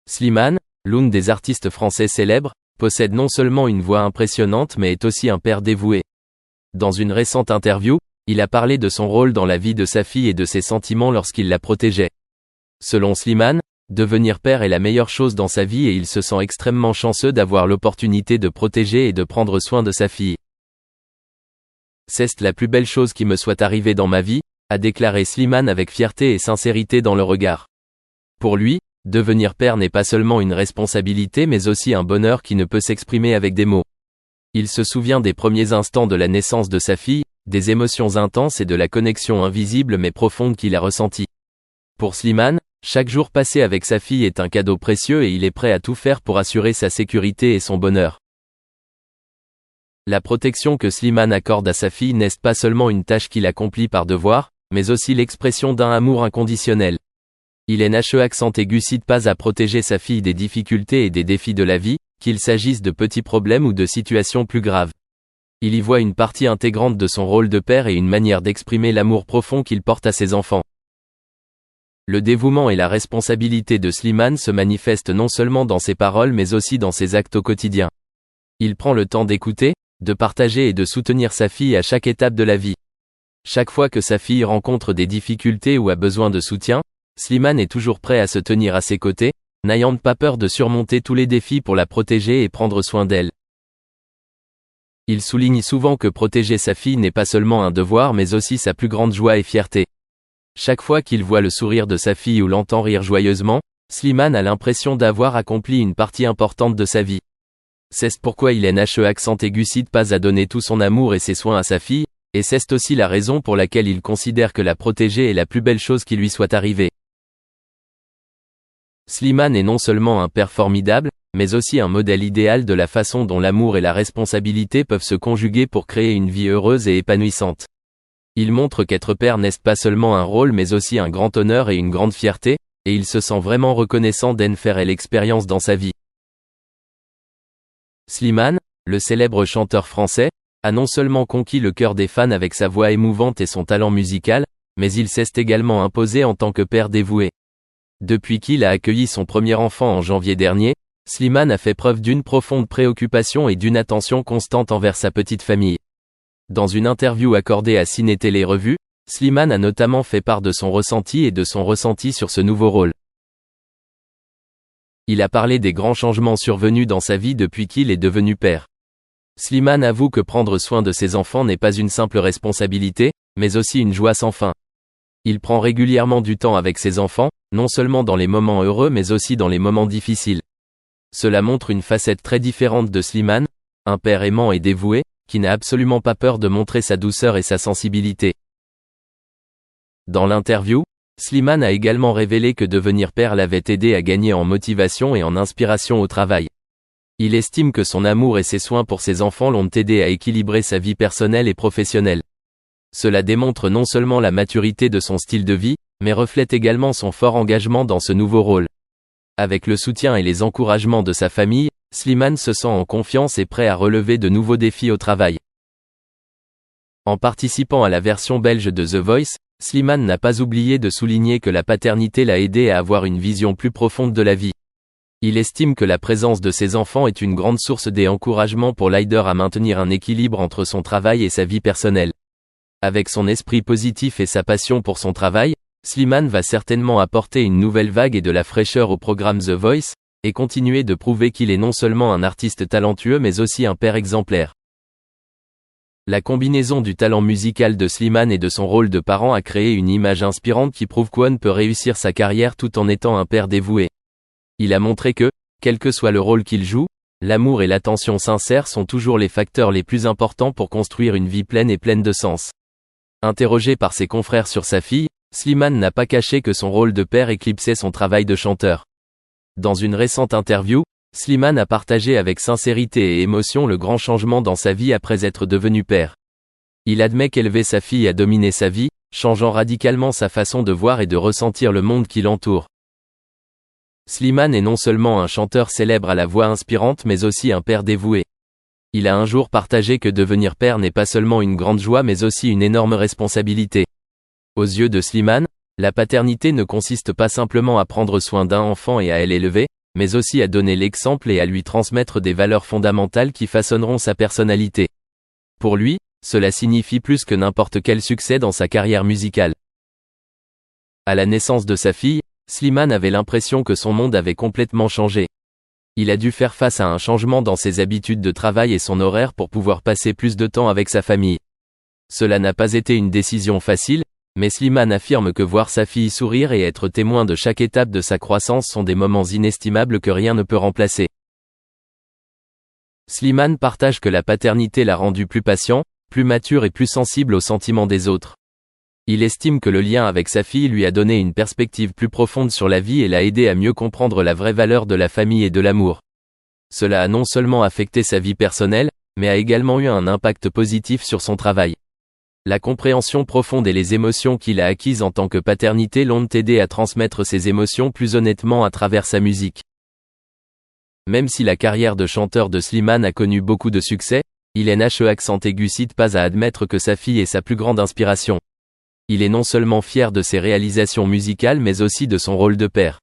Slimane, l'un des artistes français célèbres, possède non seulement une voix impressionnante mais est aussi un père dévoué. Dans une récente interview, il a parlé de son rôle dans la vie de sa fille et de ses sentiments lorsqu'il la protégeait. Selon Slimane, devenir père est la meilleure chose dans sa vie et il se sent extrêmement chanceux d'avoir l'opportunité de protéger et de prendre soin de sa fille. C'est la plus belle chose qui me soit arrivée dans ma vie, a déclaré Slimane avec fierté et sincérité dans le regard. Pour lui, devenir père n'est pas seulement une responsabilité mais aussi un bonheur qui ne peut s'exprimer avec des mots. Il se souvient des premiers instants de la naissance de sa fille, des émotions intenses et de la connexion invisible mais profonde qu'il a ressentie. Pour Slimane, chaque jour passé avec sa fille est un cadeau précieux et il est prêt à tout faire pour assurer sa sécurité et son bonheur. La protection que Slimane accorde à sa fille n'est pas seulement une tâche qu'il accomplit par devoir, mais aussi l'expression d'un amour inconditionnel. Il n'hésite pas à protéger sa fille des difficultés et des défis de la vie, qu'il s'agisse de petits problèmes ou de situations plus graves. Il y voit une partie intégrante de son rôle de père et une manière d'exprimer l'amour profond qu'il porte à ses enfants. Le dévouement et la responsabilité de Slimane se manifestent non seulement dans ses paroles mais aussi dans ses actes au quotidien. Il prend le temps d'écouter, de partager et de soutenir sa fille à chaque étape de la vie. Chaque fois que sa fille rencontre des difficultés ou a besoin de soutien, Slimane est toujours prêt à se tenir à ses côtés, n'ayant pas peur de surmonter tous les défis pour la protéger et prendre soin d'elle. Il souligne souvent que protéger sa fille n'est pas seulement un devoir mais aussi sa plus grande joie et fierté. Chaque fois qu'il voit le sourire de sa fille ou l'entend rire joyeusement, Slimane a l'impression d'avoir accompli une partie importante de sa vie. C'est pourquoi il n'hésite pas à donner tout son amour et ses soins à sa fille, et c'est aussi la raison pour laquelle il considère que la protéger est la plus belle chose qui lui soit arrivée. Slimane est non seulement un père formidable, mais aussi un modèle idéal de la façon dont l'amour et la responsabilité peuvent se conjuguer pour créer une vie heureuse et épanouissante. Il montre qu'être père n'est pas seulement un rôle mais aussi un grand honneur et une grande fierté, et il se sent vraiment reconnaissant d'en faire l'expérience dans sa vie. Slimane, le célèbre chanteur français, a non seulement conquis le cœur des fans avec sa voix émouvante et son talent musical, mais il s'est également imposé en tant que père dévoué. Depuis qu'il a accueilli son premier enfant en janvier dernier, Slimane a fait preuve d'une profonde préoccupation et d'une attention constante envers sa petite famille. Dans une interview accordée à Ciné Télé Revue, Slimane a notamment fait part de son ressenti sur ce nouveau rôle. Il a parlé des grands changements survenus dans sa vie depuis qu'il est devenu père. Slimane avoue que prendre soin de ses enfants n'est pas une simple responsabilité, mais aussi une joie sans fin. Il prend régulièrement du temps avec ses enfants, non seulement dans les moments heureux mais aussi dans les moments difficiles. Cela montre une facette très différente de Slimane, un père aimant et dévoué, qui n'a absolument pas peur de montrer sa douceur et sa sensibilité. Dans l'interview, Slimane a également révélé que devenir père l'avait aidé à gagner en motivation et en inspiration au travail. Il estime que son amour et ses soins pour ses enfants l'ont aidé à équilibrer sa vie personnelle et professionnelle. Cela démontre non seulement la maturité de son style de vie, mais reflète également son fort engagement dans ce nouveau rôle. Avec le soutien et les encouragements de sa famille, Slimane se sent en confiance et prêt à relever de nouveaux défis au travail. En participant à la version belge de The Voice, Slimane n'a pas oublié de souligner que la paternité l'a aidé à avoir une vision plus profonde de la vie. Il estime que la présence de ses enfants est une grande source d'encouragement pour l'aider à maintenir un équilibre entre son travail et sa vie personnelle. Avec son esprit positif et sa passion pour son travail, Slimane va certainement apporter une nouvelle vague et de la fraîcheur au programme The Voice, et continuer de prouver qu'il est non seulement un artiste talentueux mais aussi un père exemplaire. La combinaison du talent musical de Slimane et de son rôle de parent a créé une image inspirante qui prouve qu'on peut réussir sa carrière tout en étant un père dévoué. Il a montré que, quel que soit le rôle qu'il joue, l'amour et l'attention sincère sont toujours les facteurs les plus importants pour construire une vie pleine et pleine de sens. Interrogé par ses confrères sur sa fille, Slimane n'a pas caché que son rôle de père éclipsait son travail de chanteur. Dans une récente interview, Slimane a partagé avec sincérité et émotion le grand changement dans sa vie après être devenu père. Il admet qu'élever sa fille a dominé sa vie, changeant radicalement sa façon de voir et de ressentir le monde qui l'entoure. Slimane est non seulement un chanteur célèbre à la voix inspirante mais aussi un père dévoué. Il a un jour partagé que devenir père n'est pas seulement une grande joie mais aussi une énorme responsabilité. Aux yeux de Slimane, la paternité ne consiste pas simplement à prendre soin d'un enfant et à l'élever, mais aussi à donner l'exemple et à lui transmettre des valeurs fondamentales qui façonneront sa personnalité. Pour lui, cela signifie plus que n'importe quel succès dans sa carrière musicale. À la naissance de sa fille, Slimane avait l'impression que son monde avait complètement changé. Il a dû faire face à un changement dans ses habitudes de travail et son horaire pour pouvoir passer plus de temps avec sa famille. Cela n'a pas été une décision facile, mais Slimane affirme que voir sa fille sourire et être témoin de chaque étape de sa croissance sont des moments inestimables que rien ne peut remplacer. Slimane partage que la paternité l'a rendu plus patient, plus mature et plus sensible aux sentiments des autres. Il estime que le lien avec sa fille lui a donné une perspective plus profonde sur la vie et l'a aidé à mieux comprendre la vraie valeur de la famille et de l'amour. Cela a non seulement affecté sa vie personnelle, mais a également eu un impact positif sur son travail. La compréhension profonde et les émotions qu'il a acquises en tant que paternité l'ont aidé à transmettre ses émotions plus honnêtement à travers sa musique. Même si la carrière de chanteur de Slimane a connu beaucoup de succès, il n'hésite pas à admettre que sa fille est sa plus grande inspiration. Il est non seulement fier de ses réalisations musicales mais aussi de son rôle de père.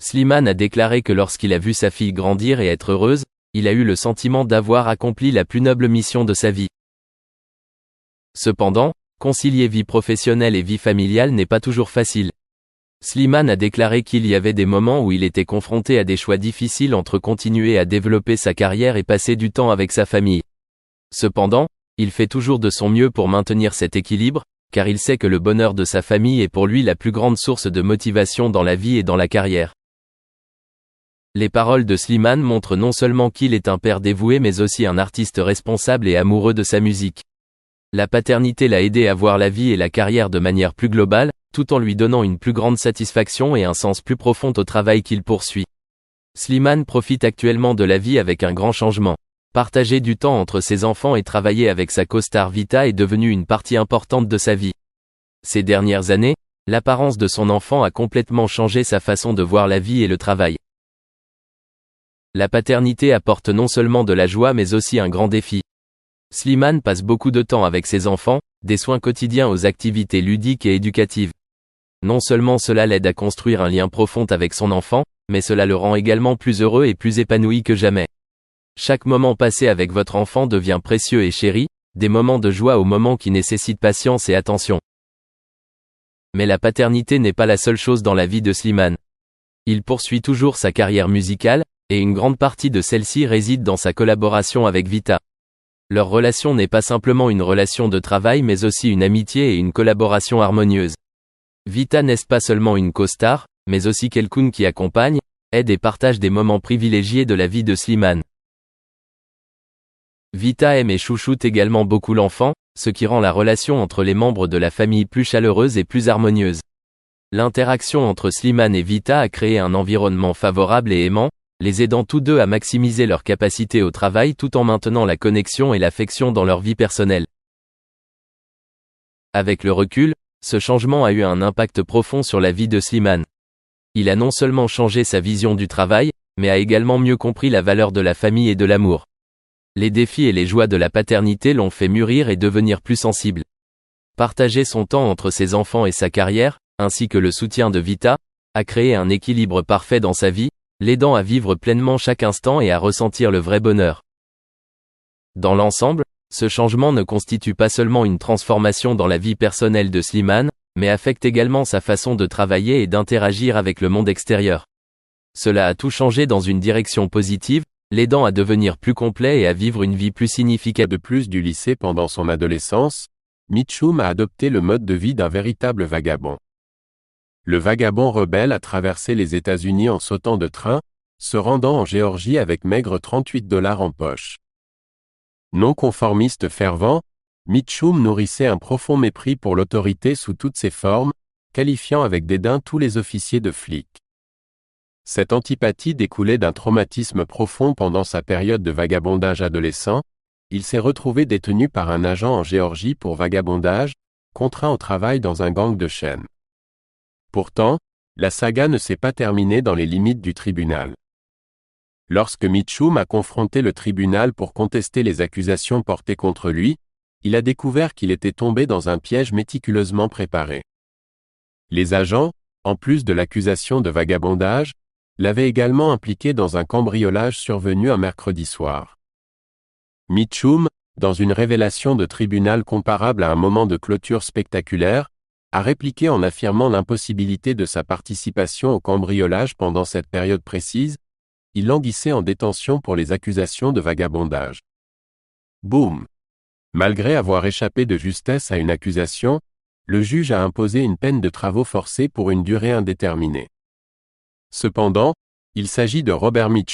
Slimane a déclaré que lorsqu'il a vu sa fille grandir et être heureuse, il a eu le sentiment d'avoir accompli la plus noble mission de sa vie. Cependant, concilier vie professionnelle et vie familiale n'est pas toujours facile. Slimane a déclaré qu'il y avait des moments où il était confronté à des choix difficiles entre continuer à développer sa carrière et passer du temps avec sa famille. Cependant, il fait toujours de son mieux pour maintenir cet équilibre, car il sait que le bonheur de sa famille est pour lui la plus grande source de motivation dans la vie et dans la carrière. Les paroles de Slimane montrent non seulement qu'il est un père dévoué mais aussi un artiste responsable et amoureux de sa musique. La paternité l'a aidé à voir la vie et la carrière de manière plus globale, tout en lui donnant une plus grande satisfaction et un sens plus profond au travail qu'il poursuit. Slimane profite actuellement de la vie avec un grand changement. Partager du temps entre ses enfants et travailler avec sa co-star Vita est devenu une partie importante de sa vie. Ces dernières années, l'apparence de son enfant a complètement changé sa façon de voir la vie et le travail. La paternité apporte non seulement de la joie mais aussi un grand défi. Slimane passe beaucoup de temps avec ses enfants, des soins quotidiens aux activités ludiques et éducatives. Non seulement cela l'aide à construire un lien profond avec son enfant, mais cela le rend également plus heureux et plus épanoui que jamais. Chaque moment passé avec votre enfant devient précieux et chéri, des moments de joie aux moments qui nécessitent patience et attention. Mais la paternité n'est pas la seule chose dans la vie de Slimane. Il poursuit toujours sa carrière musicale, et une grande partie de celle-ci réside dans sa collaboration avec Vita. Leur relation n'est pas simplement une relation de travail mais aussi une amitié et une collaboration harmonieuse. Vita n'est pas seulement une co-star, mais aussi quelqu'un qui accompagne, aide et partage des moments privilégiés de la vie de Slimane. Vita aime et chouchoute également beaucoup l'enfant, ce qui rend la relation entre les membres de la famille plus chaleureuse et plus harmonieuse. L'interaction entre Slimane et Vita a créé un environnement favorable et aimant, les aidant tous deux à maximiser leur capacité au travail tout en maintenant la connexion et l'affection dans leur vie personnelle. Avec le recul, ce changement a eu un impact profond sur la vie de Slimane. Il a non seulement changé sa vision du travail, mais a également mieux compris la valeur de la famille et de l'amour. Les défis et les joies de la paternité l'ont fait mûrir et devenir plus sensible. Partager son temps entre ses enfants et sa carrière, ainsi que le soutien de Vita, a créé un équilibre parfait dans sa vie, l'aidant à vivre pleinement chaque instant et à ressentir le vrai bonheur. Dans l'ensemble, ce changement ne constitue pas seulement une transformation dans la vie personnelle de Slimane, mais affecte également sa façon de travailler et d'interagir avec le monde extérieur. Cela a tout changé dans une direction positive, l'aidant à devenir plus complet et à vivre une vie plus significative. De plus du lycée pendant son adolescence, Mitchum a adopté le mode de vie d'un véritable vagabond. Le vagabond rebelle a traversé les États-Unis en sautant de train, se rendant en Géorgie avec maigre $38 en poche. Non conformiste fervent, Mitchum nourrissait un profond mépris pour l'autorité sous toutes ses formes, qualifiant avec dédain tous les officiers de flics. Cette antipathie découlait d'un traumatisme profond pendant sa période de vagabondage adolescent. Il s'est retrouvé détenu par un agent en Géorgie pour vagabondage, contraint au travail dans un gang de chaînes. Pourtant, la saga ne s'est pas terminée dans les limites du tribunal. Lorsque Mitchum a confronté le tribunal pour contester les accusations portées contre lui, il a découvert qu'il était tombé dans un piège méticuleusement préparé. Les agents, en plus de l'accusation de vagabondage, l'avait également impliqué dans un cambriolage survenu un mercredi soir. Mitchum, dans une révélation de tribunal comparable à un moment de clôture spectaculaire, a répliqué en affirmant l'impossibilité de sa participation au cambriolage pendant cette période précise. Il languissait en détention pour les accusations de vagabondage. Boum! Malgré avoir échappé de justesse à une accusation, le juge a imposé une peine de travaux forcés pour une durée indéterminée. Cependant, il s'agit de Robert Mitchum,